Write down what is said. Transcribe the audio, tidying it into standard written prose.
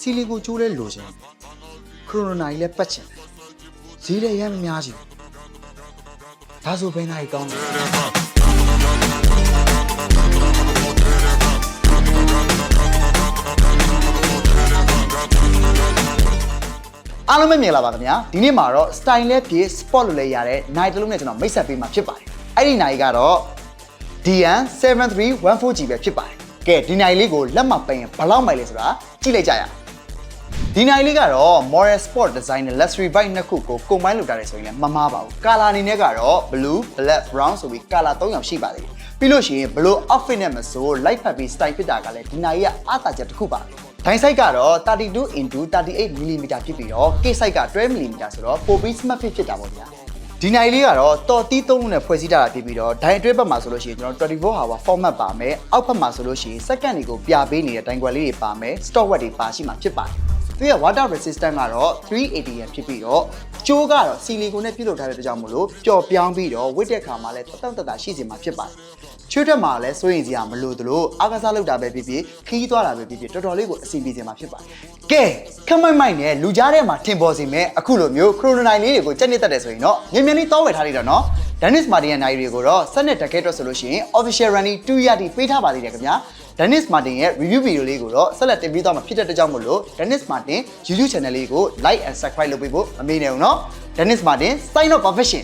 စီလီကိုကျိုးလဲလိုချင်ခရိုနိုနာကြီးလဲပတ်ချင်ဈေးလည်းရမ်းမများချင်ဒါဆိုဘယ်နိုင်ကောင်းလဲအားလုံးပဲမြင်လာပါခင်ဗျာဒီနေ့မှာတော့ style လဲပြေ sport လို့လဲရတဲ့ night တစ်လုံးနဲ့ကျွန်တော်မိတ်ဆက်ပေးမှာဖြစ်ပါတယ်အဲ့ဒီ night ကတော့ DN7314G ပဲဖြစ်ပါတယ်ကဲဒီ night လေးကိုလက်မှတ်ပိတ်ရင်ဘယ်လောက်မိုက်လဲဆိုတာကြည့်လိုက်ကြရအောင်ဒီ night လေးကတော့ Moral Sport Design နဲ့ Luxury Bike နှစ်ခုကို combine လုပ်ထားတယ်ဆိုရင်လည်းမမှားပါဘူး color အနေနဲ့ကတော့ blue, black, brown ဆိုပြီး color 3យ៉ាងရှိပါသေးတယ်ပြီးလို့ရှိရင်ဘလို့ outfit နဲ့မဆို light ဖတ်ပြီး style ဖြစ်တာကလည်းဒီ night ရဲ့အားသာချက်တစ်ခုပါဒိုင်း size ကတော့ 32x38mm ဖြစ်ပြီးတော့ case size က 12mm ဆိုတော့ပိုပြီး smart fit ဖြစ်တာပေါ့ဗျာဒီနိုင်လေးကတော့တော်တီး3လုံးနဲ့ဖွဲ့စည်းထားတာဖြစ်ပြီးတော့ဒိုင်းအတွဲဘက်မှာဆိုလို့ရှိရင်ကျွန်တော်24 hour format ပါမယ်အောက်ဘက်မှာဆိုလို့ရှိရင် second တွေကိုပြပေးနေတဲ့ဒိုင်းကွယ်လေးတွေပါမယ် stock wet တွေပါရှိမှာဖြစ်ပါတယ်သူရဲ့ water resistant ကတော့ 380 ဖြစ်ပြီးတော့ကျိုးကတော့ဆီလီကွန်နဲ့ပြုလုပ်ထားတဲ့အတွက်ကြောင့်မို့လို့ပျော်ပြောင်းပြီးတော့ဝစ်တဲ့ခါမှာလည်းတတ်ရှိစေမှာဖြစ်ပါတယ်ချွတ်တက်မှာလည်းစိုးရင်စရာမလိုသလိုအားကစားလုပ်တာပဲဖြစ်ဖြစ်ခီးသွားတာပဲဖြစ်ဖြစ်တော်တော်လေးကိုအဆင်ပြေစေမှာဖြစ်ပါတယ်ကဲခမိုက်မိုက်နဲ့လူကြားထဲမှာထင်ပေါ်စေမဲ့အခုလိုမျိုးခရိုနိုနိုင်လေးတွေကိုကြက်နစ်တက်တယ်ဆိုရင်တော့မြန်မြန်လေးတောင်းဝယ်ထားလိုက်တော့နော် Dennis Martin ရဲ့နိုင်တွေကိုတော့စက်နဲ့တက်ခဲတော့ဆိုလို့ရှိရင် official running 2 ရတိပေးထားပါသေးတယ်ခင်ဗျာ Dennis Martin ရဲ့ review video လေးကိုတော့ဆက်လက်တင်ပြသွားမှာဖြစ်တဲ့အတွက်ကြောင့်မို့လို့ Dennis Martin YouTube channel လေးကို like and subscribe လုပ်ပေးဖို့မမေ့နဲ့ဦးနော် Dennis Martin sign of perfection